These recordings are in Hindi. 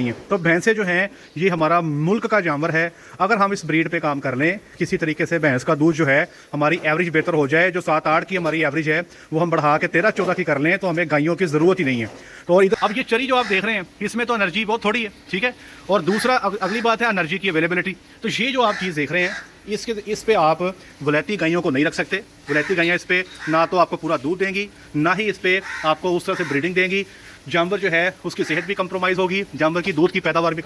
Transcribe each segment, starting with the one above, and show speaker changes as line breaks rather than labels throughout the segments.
हैं। तो भैंसें जो हैं ये हमारा मुल्क का जानवर है। अगर हम इस ब्रीड पे काम कर लें, किसी तरीके से भैंस का दूध जो है हमारी एवरेज बेहतर हो जाए, जो 7-8 की हमारी एवरेज है वो हम बढ़ा के 13-14 की कर लें, तो हमें गायों की ज़रूरत ही नहीं है। तो इधर अब ये चरी जो आप देख रहे हैं इसमें तो एनर्जी बहुत थोड़ी है, ठीक है। और दूसरा अगली बात है एनर्जी की अवेलेबिलिटी। तो ये जो आप चीज़ देख रहे हैं इस पे आप वलैती गायों को नहीं रख सकते। वलैती गायें इस पे ना तो आपको पूरा दूध देंगी, ना ही इस पे आपको उस तरह से ब्रीडिंग देंगी। जानवर जो है उसकी सेहत भी कंप्रोमाइज़ होगी, जानवर की दूध की पैदावार भी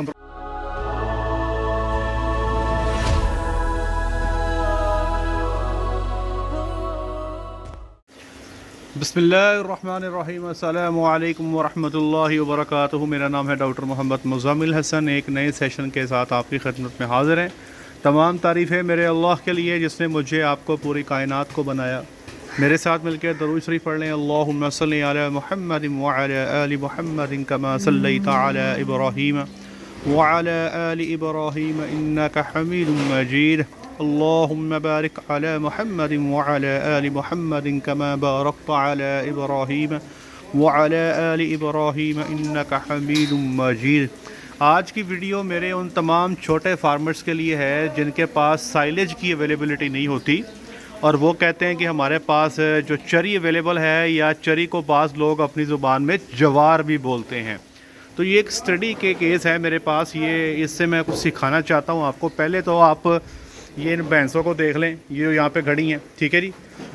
बिस्मिल्लाहिर्रहमानिर्रहीम। अस्सलामु अलैकुम वरहमतुल्लाहि वबरकातुहू। मेरा नाम है डॉक्टर मोहम्मद मुज़म्मिल हसन। एक नए सेशन के साथ आपकी खिदमत में हाज़िर हैं। तमाम तारीफ़ें मेरे अल्लाह के लिए जिसने मुझे आपको पूरी कायनात को बनाया। मेरे साथ मिलकर दरूद शरीफ पढ़ लें। अल्लाहुम्मा सल्लि अला मुहम्मदिन व अला आलि मुहम्मदिन कमा सल्लैता अला इब्राहीम व अला आलि इब्राहीम इन्नका हमीदुम मजीद। अल्लाहुम्मा बारिक अला मुहम्मदिन व अला आलि मुहम्मदिन कमा बारकता अला इब्राहीम व अला आलि इब्राहीम इन्नका हमीदुम मजीद। आज की वीडियो मेरे उन तमाम छोटे फार्मर्स के लिए है जिनके पास साइलेज की अवेलेबिलिटी नहीं होती और वो कहते हैं कि हमारे पास जो चरी अवेलेबल है, या चरी को बाज़ लोग अपनी ज़ुबान में जवार भी बोलते हैं। तो ये एक स्टडी के केस है मेरे पास, ये इससे मैं कुछ सिखाना चाहता हूँ आपको। पहले तो आप ये इन भैंसों को देख लें, ये यहाँ पे खड़ी हैं, ठीक है जी।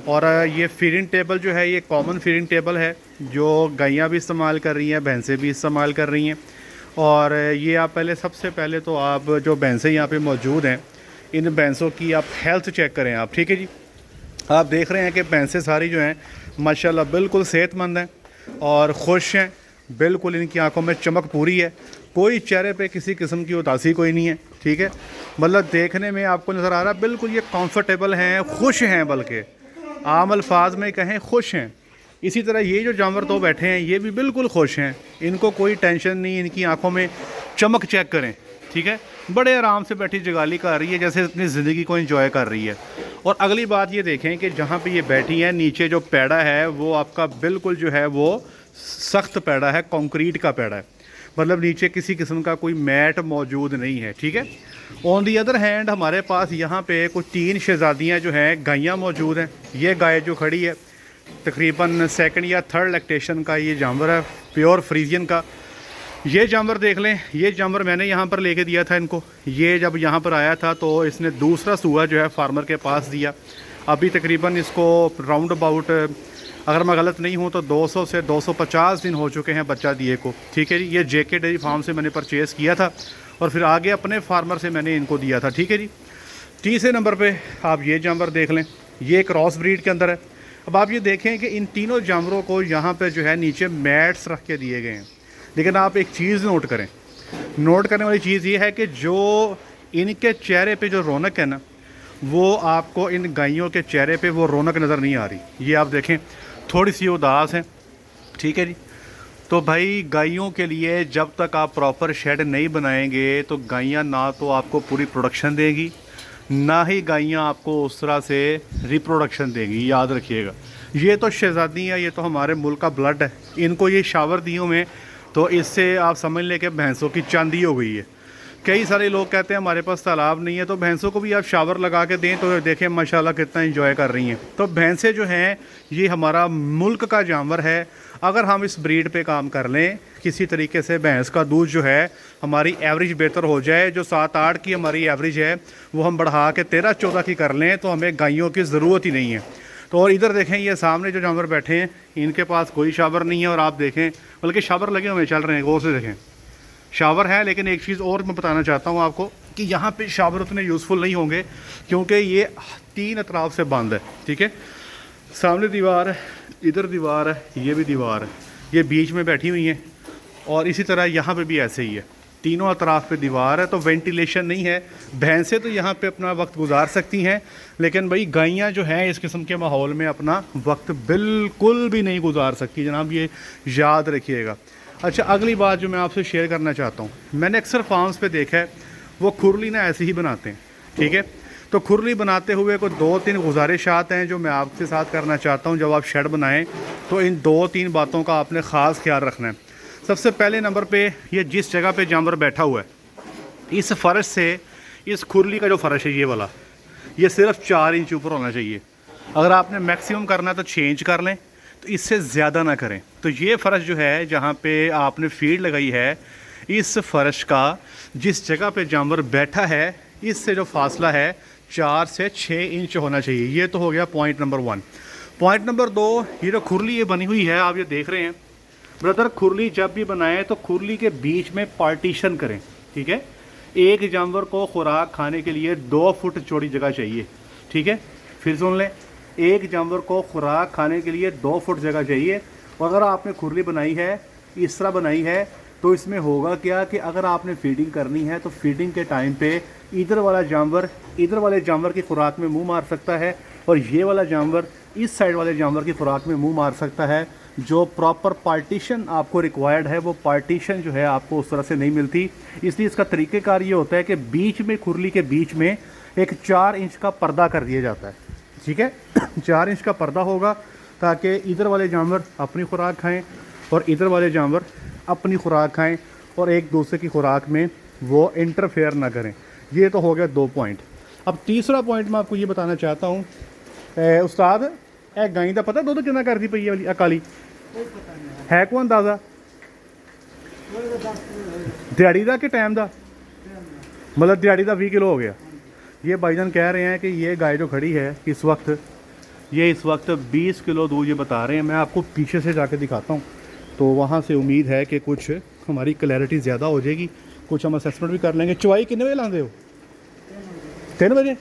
और ये फीडिंग टेबल जो है ये कॉमन फीडिंग टेबल है जो गायें भी इस्तेमाल कर रही हैं, भैंसें भी इस्तेमाल कर रही हैं। और ये आप सबसे पहले तो आप जो भैंसें यहाँ पे मौजूद हैं इन भैंसों की आप हेल्थ चेक करें आप, ठीक है जी। आप देख रहे हैं कि भैंसें सारी जो हैं माशाल्लाह बिल्कुल सेहतमंद हैं और खुश हैं, बिल्कुल इनकी आंखों में चमक पूरी है, कोई चेहरे पे किसी किस्म की उदासी कोई नहीं है, ठीक है। मतलब देखने में आपको नज़र आ रहा है बिल्कुल ये कंफर्टेबल हैं, खुश हैं, बल्कि आम अल्फाज में कहें खुश हैं। इसी तरह ये जो जानवर तो बैठे हैं ये भी बिल्कुल खुश हैं, इनको कोई टेंशन नहीं, इनकी आंखों में चमक चेक करें, ठीक है। बड़े आराम से बैठी जगाली कर रही है, जैसे अपनी ज़िंदगी को एंजॉय कर रही है। और अगली बात ये देखें कि जहाँ पे ये बैठी है नीचे जो पैड़ा है वो आपका बिल्कुल जो है वो सख्त पैड़ा है, कंक्रीट का पैड़ा है, मतलब नीचे किसी किस्म का कोई मैट मौजूद नहीं है, ठीक है। ऑन दी अदर हैंड हमारे पास यहाँ पे कुछ 3 शहज़ादियाँ जो हैं गायें मौजूद हैं। ये गाय जो खड़ी है तकरीबन 2nd या 3rd लैक्टेशन का ये जानवर है, प्योर फ्रीजियन का। ये जानवर देख लें, ये जानवर मैंने यहाँ पर लेके दिया था इनको। ये जब यहाँ पर आया था तो इसने दूसरा सूआ जो है फार्मर के पास दिया। अभी तकरीबन इसको राउंड अबाउट अगर मैं गलत नहीं हूँ तो 200 से 250 दिन हो चुके हैं बच्चा दिए को, ठीक है जी। ये जेके डेयरी फार्म से मैंने परचेज़ किया था और फिर आगे अपने फार्मर से मैंने इनको दिया था, ठीक है जी। तीसरे नंबर पर आप ये जानवर देख लें, ये क्रॉस ब्रीड के अंदर है। अब आप ये देखें कि इन तीनों जानवरों को यहाँ पर जो है नीचे मैट्स रख के दिए गए हैं। लेकिन आप एक चीज़ नोट करें, नोट करने वाली चीज़ ये है कि जो इनके चेहरे पे जो रौनक है ना, वो आपको इन गायों के चेहरे पे वो रौनक नज़र नहीं आ रही। ये आप देखें थोड़ी सी उदास हैं, ठीक है जी। तो भाई गायों के लिए जब तक आप प्रॉपर शेड नहीं बनाएंगे तो गायें ना तो आपको पूरी प्रोडक्शन देगी, ना ही गायें आपको उस तरह से रिप्रोडक्शन देंगी। याद रखिएगा, ये तो शहज़ादी है, ये तो हमारे मुल्क का ब्लड है। इनको ये शावर दियों में तो इससे आप समझ लें कि भैंसों की चांदी हो गई है। कई सारे लोग कहते हैं हमारे पास तालाब नहीं है, तो भैंसों को भी आप शावर लगा के दें तो देखें माशाल्लाह कितना एंजॉय कर रही हैं। तो भैंसें जो हैं ये हमारा मुल्क का जानवर है। अगर हम इस ब्रीड पे काम कर लें, किसी तरीके से भैंस का दूध जो है हमारी एवरेज बेहतर हो जाए, जो 7-8 की हमारी एवरेज है वो हम बढ़ा के 13-14 की कर लें, तो हमें गायों की ज़रूरत ही नहीं है। तो और इधर देखें ये सामने जो जानवर बैठे हैं इनके पास कोई शावर नहीं है। और आप देखें बल्कि शावर लगे हुए चल रहे हैं, गौर से देखें शावर है। लेकिन एक चीज़ और मैं बताना चाहता हूँ आपको कि यहाँ पे शावर उतने यूज़फुल नहीं होंगे क्योंकि ये 3 अतराफ से बंद है, ठीक है। सामने दीवार है, इधर दीवार है, ये भी दीवार है, ये बीच में बैठी हुई हैं। और इसी तरह यहाँ पे भी ऐसे ही है, तीनों अतराफ पे दीवार है, तो वेंटिलेशन नहीं है। भैंसें तो यहाँ पे अपना वक्त गुजार सकती हैं, लेकिन भाई गायें जो हैं इस किस्म के माहौल में अपना वक्त बिल्कुल भी नहीं गुजार सकती जनाब, ये याद रखिएगा। अच्छा, अगली बात जो मैं आपसे शेयर करना चाहता हूँ, मैंने अक्सर फार्म्स पे देखा है वो खुरली ना ऐसे ही बनाते हैं, ठीक है। तो खुरली बनाते हुए को 2-3 गुजारिशात हैं जो मैं आपके साथ करना चाहता हूँ। जब आप शेड बनाएं तो इन 2-3 बातों का आपने ख़ास ख्याल रखना है। सबसे पहले नंबर पे ये जिस जगह पे जानवर बैठा हुआ है, इस फ़र्श से इस खुरली का जो फ़र्श है ये वाला, ये सिर्फ 4 इंच ऊपर होना चाहिए। अगर आपने मैक्सिमम करना है तो 6 इंच कर लें, तो इससे ज़्यादा ना करें। तो ये फ़र्श जो है जहाँ पे आपने फीड लगाई है, इस फ़र्श का जिस जगह पे जानवर बैठा है इससे जो फासला है 4 से 6 इंच होना चाहिए। ये तो हो गया पॉइंट नंबर 1। पॉइंट नंबर 2, ये जो खुरली ये बनी हुई है आप ये देख रहे हैं ब्रदर, खुरली जब भी बनाएं तो खुरली के बीच में पार्टीशन करें, ठीक है। एक जानवर को खुराक खाने के लिए 2 फुट चौड़ी जगह चाहिए, ठीक है। फिर सुन लें, एक जानवर को खुराक खाने के लिए 2 फुट जगह चाहिए। और अगर आपने खुरली बनाई है, इस तरह बनाई है, तो इसमें होगा क्या कि अगर आपने फीडिंग करनी है तो फीडिंग के टाइम पे इधर वाला जानवर इधर वाले जानवर की खुराक में मुंह मार सकता है और ये वाला जानवर इस साइड वाले जानवर की खुराक में मुंह मार सकता है। जो प्रॉपर पार्टीशन आपको रिक्वायर्ड है वो पार्टीशन जो है आपको उस तरह से नहीं मिलती। इसलिए इसका तरीक़ेकार ये होता है कि बीच में, खुरली के बीच में एक 4 इंच का पर्दा कर दिया जाता है, ठीक है। 4 इंच का पर्दा होगा ताकि इधर वाले जानवर अपनी खुराक खाएं और इधर वाले जानवर अपनी खुराक खाएं और एक दूसरे की खुराक में वो इंटरफेयर ना करें। ये तो हो गया 2 पॉइंट। अब तीसरा पॉइंट मैं आपको ये बताना चाहता हूँ, उस्ताद ए गाय का पता दुध कितना करती पई वाली अकाली है को अंदाज़ा दिहाड़ी का कि टाइम का? मतलब दिहाड़ी का 20 किलो हो गया। ये भाईजान कह रहे हैं कि ये गाय जो खड़ी है इस वक्त 20 किलो दूध ये बता रहे हैं। मैं आपको पीछे से जाके दिखाता हूँ, तो वहाँ से उम्मीद है कि कुछ हमारी क्लैरिटी ज़्यादा हो जाएगी, कुछ हम असेसमेंट भी कर लेंगे। चवाई कितने बजे लाते हो? 3 बजे?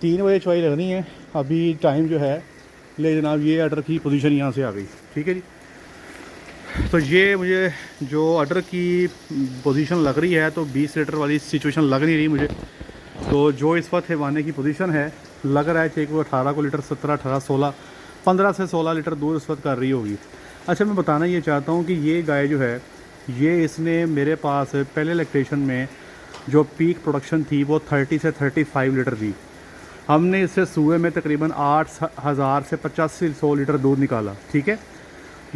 3 बजे चवाई लगनी है। अभी टाइम जो है ले जनाब, ये ऑर्डर की पोजीशन यहाँ से आ गई, ठीक है जी। तो ये मुझे जो ऑर्डर की पोजीशन लग रही है तो 20 लीटर वाली सिचुएशन लग नहीं रही मुझे। तो जो इस वक्त हैवाने की पोजीशन है लग रहा है कि वो 18 को लीटर 17, 18, 16, 15 से 16 लीटर दूध इस वक्त कर रही होगी। अच्छा, मैं बताना ये चाहता हूँ कि ये गाय जो है ये इसने मेरे पास पहले लैक्टेशन में जो पीक प्रोडक्शन थी वो 30 से 35 लीटर थी। हमने इससे सूए में तकरीबन 8,000 से 8500 लीटर दूध निकाला, ठीक है।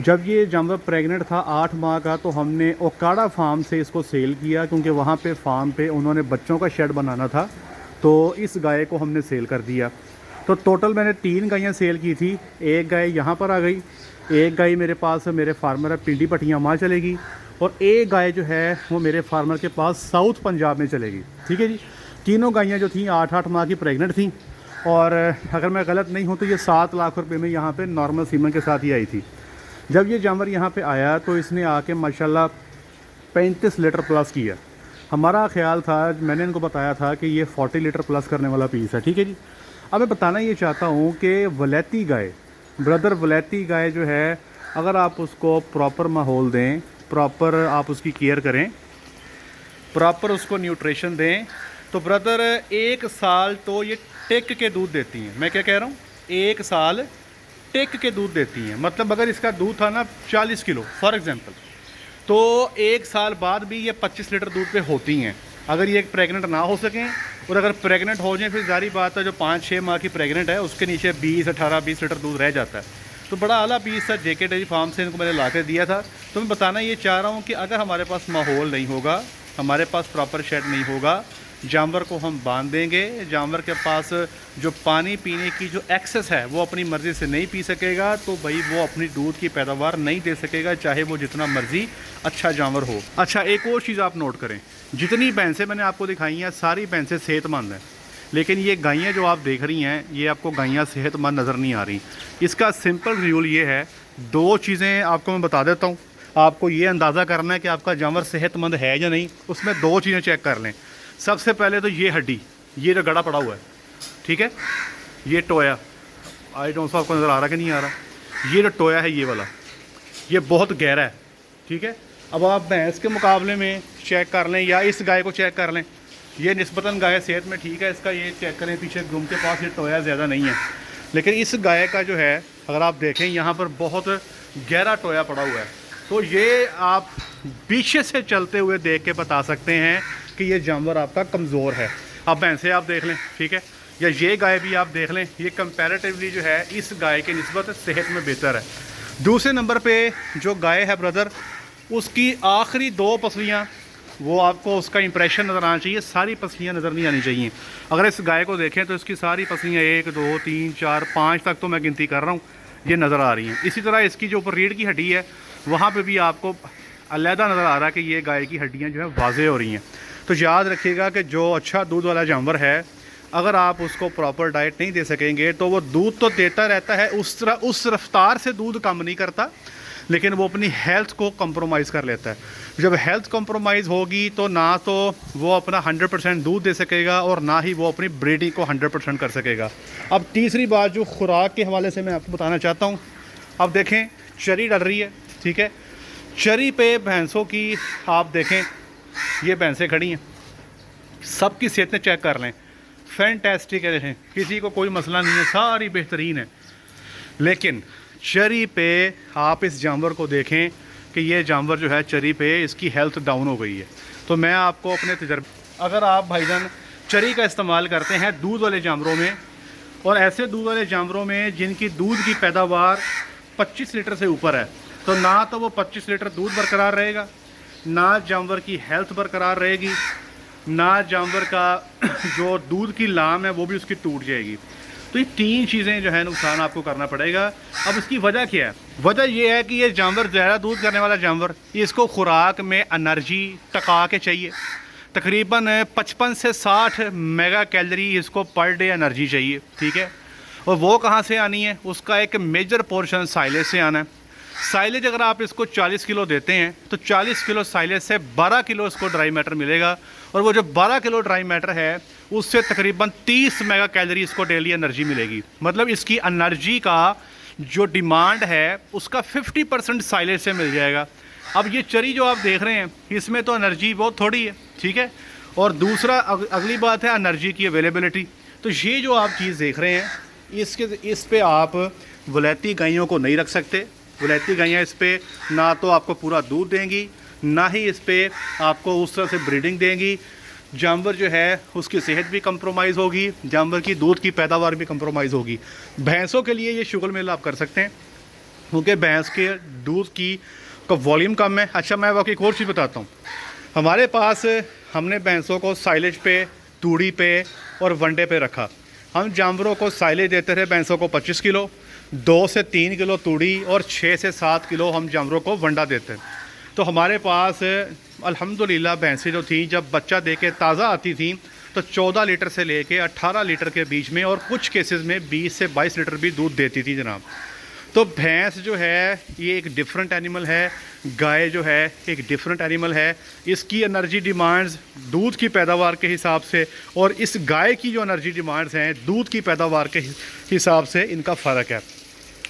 जब ये जानवर प्रेग्नेंट था 8 माह का, तो हमने ओकाड़ा फार्म से इसको सेल किया क्योंकि वहाँ पे फार्म पे उन्होंने बच्चों का शेड बनाना था, तो इस गाय को हमने सेल कर दिया। तो टोटल मैंने 3 गायें सेल की थी। एक गाय यहाँ पर आ गई, एक गाय मेरे पास मेरे फार्मर पिंडी पट्टियाँ माँ चलेगी और एक गाय जो है वो मेरे फार्मर के पास साउथ पंजाब में चलेगी, ठीक है जी। तीनों गायें जो थी 8-8 माह की प्रेग्नेंट थी और अगर मैं गलत नहीं हूँ तो ये 7 लाख रुपए में यहाँ पे नॉर्मल सीमन के साथ ही आई थी। जब ये जानवर यहाँ पे आया तो इसने आके माशाल्लाह 35 लीटर प्लस किया। हमारा ख्याल था, मैंने इनको बताया था कि ये 40 लीटर प्लस करने वाला पीस है, ठीक है जी। अब मैं बताना ये चाहता हूँ कि वलैती गाय ब्रदर, वलैती गाय जो है अगर आप उसको प्रॉपर माहौल दें, प्रॉपर आप उसकी केयर करें, प्रॉपर उसको न्यूट्रिशन दें, तो ब्रदर 1 साल तो ये टेक के दूध देती हैं। मैं क्या कह रहा हूँ, 1 साल टेक के दूध देती हैं। मतलब अगर इसका दूध था ना 40 किलो फॉर एग्जांपल, तो 1 साल बाद भी ये 25 लीटर दूध पे होती हैं। अगर ये प्रेग्नेंट ना हो सकें और अगर प्रेग्नेंट हो जाए फिर जारी बात है जो 5-6 माह की प्रेग्नेंट है उसके नीचे 18-20 लीटर दूध रह जाता है। तो बड़ा आला पीस है, जेके डेयरी फार्म से इनको मैंने ला कर दिया था। तो मैं बताना ये चाह रहा हूँ कि अगर हमारे पास माहौल नहीं होगा, हमारे पास प्रॉपर शेड नहीं होगा, जानवर को हम बांध देंगे, जानवर के पास जो पानी पीने की जो एक्सेस है वो अपनी मर्ज़ी से नहीं पी सकेगा, तो भाई वो अपनी दूध की पैदावार नहीं दे सकेगा, चाहे वो जितना मर्ज़ी अच्छा जानवर हो। अच्छा, एक और चीज़ आप नोट करें, जितनी भैंसें मैंने आपको दिखाई हैं सारी भैंसें सेहतमंद हैं, लेकिन ये गायें जो आप देख रही हैं ये आपको गायें सेहतमंद नज़र नहीं आ रही। इसका सिंपल रूल ये है, 2 चीज़ें आपको मैं बता देता हूँ। आपको ये अंदाज़ा करना है कि आपका जानवर सेहतमंद है या नहीं, उसमें 2 चीज़ें चेक कर लें। सबसे पहले तो ये हड्डी, ये जो गड़ा पड़ा हुआ है, ठीक है, ये टोया, आई डोंट नो आपको नज़र आ रहा कि नहीं आ रहा, ये जो टोया है ये वाला, ये बहुत गहरा है, ठीक है। अब आप भैंस के मुकाबले में चेक कर लें या इस गाय को चेक कर लें, ये निस्बतन गाय सेहत में ठीक है, इसका ये चेक करें पीछे घूम के पास, ये टोया ज़्यादा नहीं है। लेकिन इस गाय का जो है अगर आप देखें यहाँ पर बहुत गहरा टोया पड़ा हुआ है, तो ये आप पीछे से चलते हुए देख के बता सकते हैं कि ये जानवर आपका कमज़ोर है। अब भैंसे आप देख लें, ठीक है, या ये गाय भी आप देख लें, ये कंपैरेटिवली जो है इस गाय के निस्बत सेहत में बेहतर है। दूसरे नंबर पे जो गाय है ब्रदर उसकी आखिरी 2 पसलियाँ वो आपको उसका इंप्रेशन नज़र आना चाहिए, सारी पसलियाँ नज़र नहीं आनी चाहिए। अगर इस गाय को देखें तो इसकी सारी पसलियाँ 1 2 3 4 5 तक तो मैं गिनती कर रहा हूँ, ये नज़र आ रही हैं। इसी तरह इसकी जो ऊपर रीढ़ की हड्डी है वहाँ पे भी आपको अलहदा नज़र आ रहा है कि ये गाय की हड्डियाँ जो है वाज़े हो रही हैं। तो याद रखिएगा कि जो अच्छा दूध वाला जानवर है, अगर आप उसको प्रॉपर डाइट नहीं दे सकेंगे तो वो दूध तो देता रहता है, उस रफ्तार से दूध कम नहीं करता, लेकिन वो अपनी हेल्थ को कंप्रोमाइज़ कर लेता है। जब हेल्थ कंप्रोमाइज़ होगी तो ना तो वो अपना 100% दूध दे सकेगा और ना ही वो अपनी ब्रीडिंग को 100% कर सकेगा। अब तीसरी बात जो खुराक के हवाले से मैं आपको बताना चाहता हूँ, अब देखें चरी डल रही है, ठीक है, चरी पे भैंसों की आप देखें, ये भैंसें खड़ी हैं, सबकी सेहतें चेक कर लें, फैंटास्टिक है, देखें किसी को कोई मसला नहीं है, सारी बेहतरीन है। लेकिन चरी पे आप इस जानवर को देखें कि ये जानवर जो है चरी पे इसकी हेल्थ डाउन हो गई है। तो मैं आपको अपने तजर्बे, अगर आप भाईजान चरी का इस्तेमाल करते हैं दूध वाले जानवरों में, और ऐसे दूध वाले जानवरों में जिनकी दूध की पैदावार 25 लीटर से ऊपर है, तो ना तो वो 25 लीटर दूध बरकरार रहेगा, ना जानवर की हेल्थ बरकरार रहेगी, ना जानवर का जो दूध की लाम है वो भी उसकी टूट जाएगी। तो ये 3 चीज़ें जो है नुकसान आपको करना पड़ेगा। अब इसकी वजह क्या है? वजह ये है कि ये जानवर ज़्यादा दूध करने वाला जानवर, इसको खुराक में एनर्जी टका के चाहिए, तकरीबन 55 से 60 मेगा कैलोरी इसको पर डे एनर्जी चाहिए, ठीक है। और वो कहाँ से आनी है? उसका एक मेजर पोर्शन साइलेज से आना है। साइलेज अगर आप इसको 40 किलो देते हैं तो 40 किलो साइलेज से 12 किलो इसको ड्राई मैटर मिलेगा, और वो जो 12 किलो ड्राई मैटर है उससे तकरीबन 30 मेगा कैलोरी इसको डेली एनर्जी मिलेगी। मतलब इसकी एनर्जी का जो डिमांड है उसका 50% साइलेज से मिल जाएगा। अब ये चरी जो आप देख रहे हैं इसमें तो एनर्जी बहुत थोड़ी है, ठीक है। और दूसरा अगली बात है एनर्जी की अवेलेबिलिटी। तो ये जो आप चीज़ देख रहे हैं इस पे आप वलैती गायों को नहीं रख सकते। वलैती गायें इस पे ना तो आपको पूरा दूध देंगी, ना ही इस पे आपको उस तरह से ब्रीडिंग देंगी। जानवर जो है उसकी सेहत भी कंप्रोमाइज़ होगी, जानवर की दूध की पैदावार भी कंप्रोमाइज़ होगी। भैंसों के लिए ये शुगर मिल आप कर सकते हैं क्योंकि भैंस के दूध की का वॉल्यूम कम है। अच्छा, मैं आपको एक और चीज़ बताता हूँ। हमारे पास हमने भैंसों को साइलेज पे, तूड़ी पे और वनडे पे रखा। हम जानवरों को साइलेज देते रहे भैंसों को 25 किलो, 2 से 3 किलो तूड़ी और 6 से 7 किलो हम जानवरों को वंडा देते हैं। तो हमारे पास अल्हम्दुलिल्लाह भैंसें जो थी जब बच्चा दे के ताज़ा आती थी तो 14 लीटर से लेके 18 लीटर के बीच में, और कुछ केसेस में 20 से 22 लीटर भी दूध देती थी जनाब। तो भैंस जो है ये एक डिफरेंट एनिमल है, गाय जो है एक डिफरेंट एनिमल है। इसकी एनर्जी डिमांड्स दूध की पैदावार के हिसाब से और इस गाय की जो एनर्जी डिमांड्स हैं दूध की पैदावार के हिसाब से इनका फ़र्क है।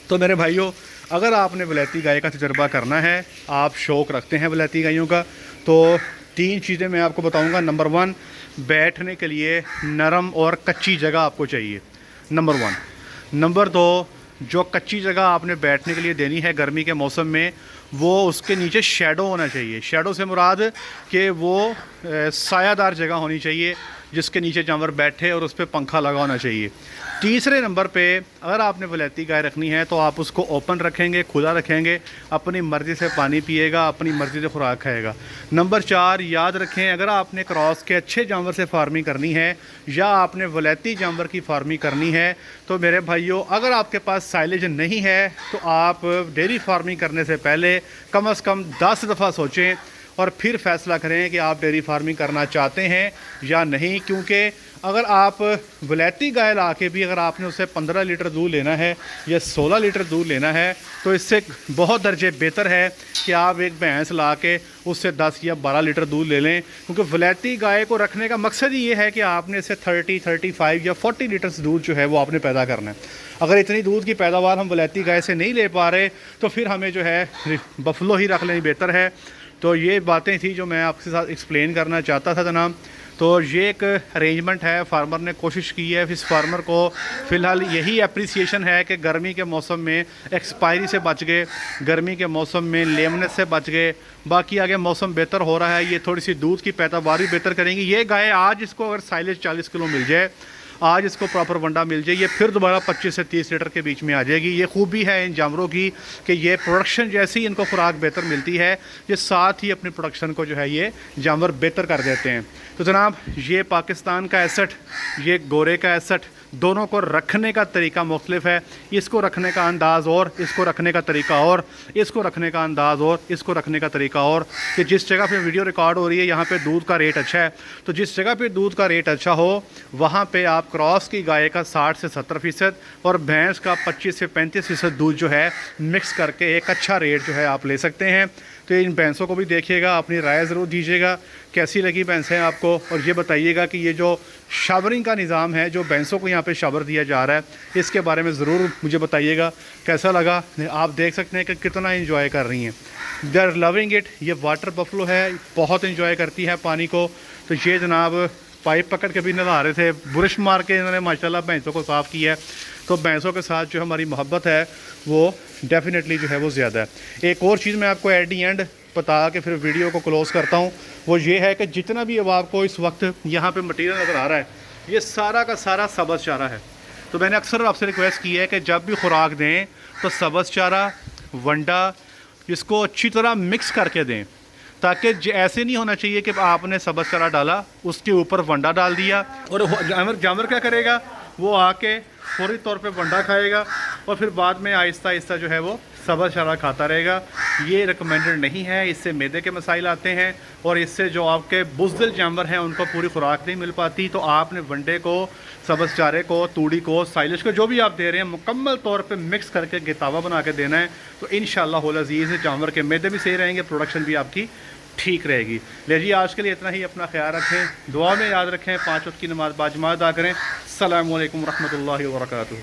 तो मेरे भाइयों, अगर आपने वलैती गाय का तजर्बा करना है, आप शौक़ रखते हैं वलैती गायों का, तो 3 चीज़ें मैं आपको बताऊंगा। नंबर 1, बैठने के लिए नरम और कच्ची जगह आपको चाहिए, नंबर 1। नंबर 2, जो कच्ची जगह आपने बैठने के लिए देनी है गर्मी के मौसम में, वो उसके नीचे शेडो होना चाहिए। शेडो से मुराद कि वो सायादार जगह होनी चाहिए जिसके नीचे जानवर बैठे और उस पर पंखा लगा होना चाहिए। तीसरे नंबर पे, अगर आपने वलैती गाय रखनी है तो आप उसको ओपन रखेंगे, खुला रखेंगे, अपनी मर्ज़ी से पानी पिएगा, अपनी मर्ज़ी से खुराक खाएगा। नंबर 4, याद रखें, अगर आपने क्रॉस के अच्छे जानवर से फार्मिंग करनी है या आपने वलैती जानवर की फार्मिंग करनी है तो मेरे भाइयों, अगर आपके पास साइलेज नहीं है तो आप डेयरी फार्मिंग करने से पहले कम से कम 10 दफ़ा सोचें और फिर फ़ैसला करें कि आप डेयरी फार्मिंग करना चाहते हैं या नहीं। क्योंकि अगर आप वलैती गाय ला के भी अगर आपने उससे 15 लीटर दूध लेना है या 16 लीटर दूध लेना है तो इससे बहुत दर्जे बेहतर है कि आप एक भैंस ला के उससे 10 या 12 लीटर दूध ले लें। क्योंकि वलैती गाय को रखने का मकसद ही ये है कि आपने इससे 30, 35 या 40 लीटर्स दूध जो है वो आपने पैदा करना है। अगर इतनी दूध की पैदावार हम वलैती गाय से नहीं ले पा रहे तो फिर हमें जो है बफलो ही रख लेनी बेहतर है। तो ये बातें थी जो मैं आपके साथ एक्सप्लेन करना चाहता था जनाब। तो ये एक अरेंजमेंट है, फार्मर ने कोशिश की है। इस फार्मर को फ़िलहाल यही अप्रिसिएशन है कि गर्मी के मौसम में एक्सपायरी से बच गए, गर्मी के मौसम में लेमनेस से बच गए। बाकी आगे मौसम बेहतर हो रहा है, ये थोड़ी सी दूध की पैदावार भी बेहतर करेंगी। ये गाय आज इसको अगर साइलेज 40 किलो मिल जाए आज इसको प्रॉपर वंडा मिल जाए, ये फिर दोबारा 25 से 30 लीटर के बीच में आ जाएगी। ये खूबी है इन जानवरों की कि ये प्रोडक्शन जैसी इनको खुराक बेहतर मिलती है, ये साथ ही अपनी प्रोडक्शन को जो है ये जानवर बेहतर कर देते हैं। तो जनाब, ये पाकिस्तान का 61, ये गोरे का 61, दोनों को रखने का तरीका मुख्तलिफ है। इसको रखने का अंदाज़ और, इसको रखने का तरीका और, इसको रखने का अंदाज़ और, इसको रखने का तरीका और। कि जिस जगह पे वीडियो रिकॉर्ड हो रही है यहाँ पे दूध का रेट अच्छा है, तो जिस जगह पे दूध का रेट अच्छा हो वहाँ पे आप क्रॉस की गाय का 60 से 70% और भैंस का 25 से 35% दूध जो है मिक्स करके एक अच्छा रेट जो है आप ले सकते हैं। तो इन भैंसों को भी देखिएगा, अपनी राय ज़रूर दीजिएगा कैसी लगी भैंसें आपको, और ये बताइएगा कि ये जो शावरिंग का निज़ाम है, जो भैंसों को यहाँ पे शावर दिया जा रहा है, इसके बारे में ज़रूर मुझे बताइएगा कैसा लगा। आप देख सकते हैं कि कितना इंजॉय कर रही हैं, दे आर लविंग इट। ये वाटर बफलो है, बहुत इंजॉय करती है पानी को। तो ये जनाब पाइप पकड़ के भी नहा रहे थे, बुरश मार के इन्होंने माशाल्लाह भैंसों को साफ़ किया है। तो भैंसों के साथ जो हमारी मोहब्बत है वो डेफिनेटली जो है वो ज़्यादा है। एक और चीज़ मैं आपको एट दी एंड बता के फिर वीडियो को क्लोज़ करता हूँ, वो ये है कि जितना भी अब आपको इस वक्त यहाँ पे मटीरियल नज़र आ रहा है, ये सारा का सारा सब्ज़ चारा है। तो मैंने अक्सर आपसे रिक्वेस्ट की है कि जब भी खुराक दें तो सब्ज़ चारा, वंडा, इसको अच्छी तरह मिक्स करके दें, ताकि ऐसे नहीं होना चाहिए कि आपने सब्ज़ चारा डाला, उसके ऊपर वंडा डाल दिया और जानवर क्या करेगा, वो आके फौरी तौर पे वंडा खाएगा और फिर बाद में आहिस्ता आहिस्ता जो है वो सब्ज़ चारा खाता रहेगा। ये रिकमेंडेड नहीं है, इससे मैदे के मसाइल आते हैं और इससे जो आपके बुज़दिल जानवर हैं उनको पूरी खुराक नहीं मिल पाती। तो आपने वंडे को, सब्ज़ चारे को, तूड़ी को, साइलिश को, जो भी आप दे रहे हैं, मुकम्मल तौर पे मिक्स करके गितावा बना के देना है। तो इंशाअल्लाह हुल अज़ीज़ जानवर के मैदे भी सही रहेंगे, प्रोडक्शन भी आपकी ठीक रहेगी। ले जी, आज के लिए इतना ही। अपना ख्याल रखें, दुआ में याद रखें, 5 वक्त की नमाज़ बाजमात अदा करें। अस्सलामु अलैकुम रहमतुल्लाहि व बरकातुहू।